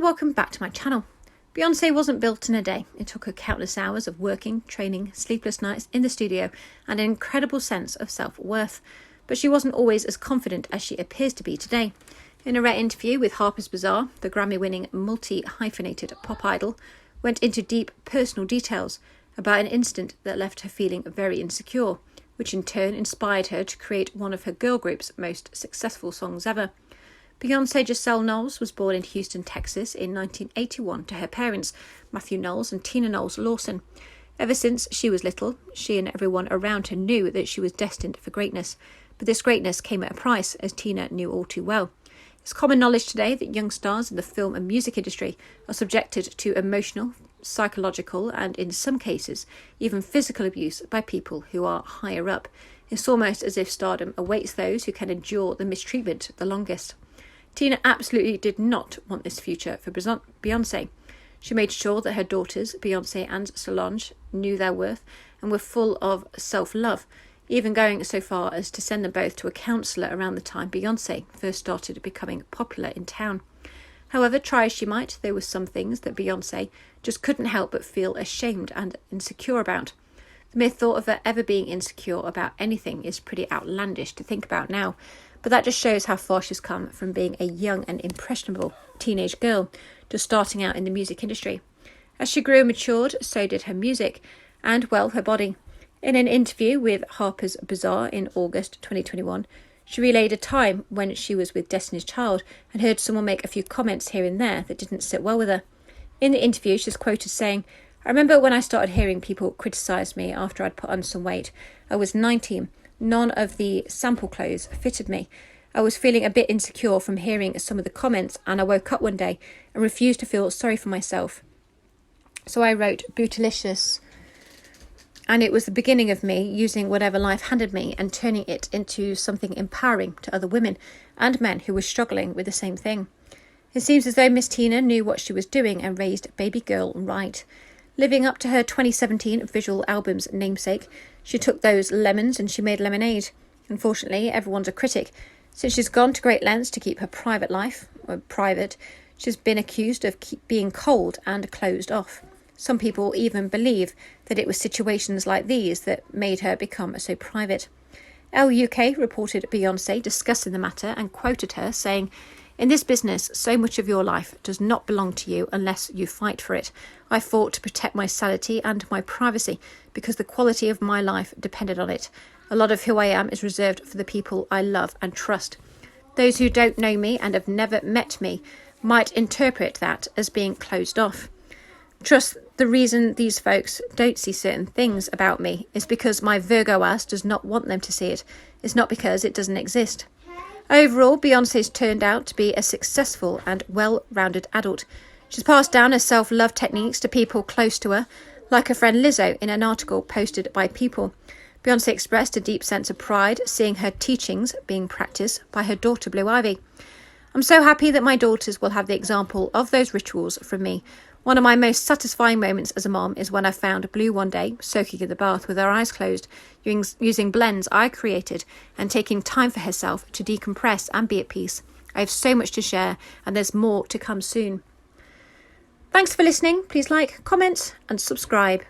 welcome back to my channel. Beyonce wasn't built in a day. It took her countless hours of working, training, sleepless nights in the studio, and an incredible sense of self-worth. But she wasn't always as confident as she appears to be today. In a rare interview with Harper's Bazaar, the Grammy-winning multi-hyphenated pop idol went into deep personal details about an incident that left her feeling very insecure, which in turn inspired her to create one of her girl group's most successful songs ever. Beyonce Giselle Knowles was born in Houston, Texas in 1981 to her parents, Matthew Knowles and Tina Knowles Lawson. Ever since she was little, she and everyone around her knew that she was destined for greatness. But this greatness came at a price, as Tina knew all too well. It's common knowledge today that young stars in the film and music industry are subjected to emotional, psychological, and in some cases, even physical abuse by people who are higher up. It's almost as if stardom awaits those who can endure the mistreatment the longest. Tina absolutely did not want this future for Beyonce. She made sure that her daughters, Beyonce and Solange, knew their worth and were full of self-love, even going so far as to send them both to a counsellor around the time Beyonce first started becoming popular in town. However, try as she might, there were some things that Beyonce just couldn't help but feel ashamed and insecure about. The mere thought of her ever being insecure about anything is pretty outlandish to think about now, but that just shows how far she's come from being a young and impressionable teenage girl to starting out in the music industry. As she grew and matured, so did her music and, well, her body. In an interview with Harper's Bazaar in August 2021, she relayed a time when she was with Destiny's Child and heard someone make a few comments here and there that didn't sit well with her. In the interview, she's quoted saying, "I remember when I started hearing people criticise me after I'd put on some weight. I was 19. None of the sample clothes fitted me. I was feeling a bit insecure from hearing some of the comments, and I woke up one day and refused to feel sorry for myself. So I wrote Bootylicious, and it was the beginning of me using whatever life handed me and turning it into something empowering to other women and men who were struggling with the same thing." It seems as though Miss Tina knew what she was doing and raised baby girl right. Living up to her 2017 visual album's namesake, she took those lemons and she made lemonade. Unfortunately, everyone's a critic. Since she's gone to great lengths to keep her private life private, she's been accused of being cold and closed off. Some people even believe that it was situations like these that made her become so private. Elle UK reported Beyonce discussing the matter and quoted her saying, "In this business, so much of your life does not belong to you unless you fight for it. I fought to protect my sanity and my privacy because the quality of my life depended on it. A lot of who I am is reserved for the people I love and trust. Those who don't know me and have never met me might interpret that as being closed off. Trust the reason these folks don't see certain things about me is because my Virgo ass does not want them to see it. It's not because it doesn't exist." Overall, Beyonce's turned out to be a successful and well-rounded adult. She's passed down her self-love techniques to people close to her, like her friend Lizzo in an article posted by People. Beyonce expressed a deep sense of pride seeing her teachings being practiced by her daughter Blue Ivy. "I'm so happy that my daughters will have the example of those rituals from me. One of my most satisfying moments as a mom is when I found Blue one day soaking in the bath with her eyes closed, using blends I created and taking time for herself to decompress and be at peace. I have so much to share and there's more to come soon." Thanks for listening. Please like, comment and subscribe.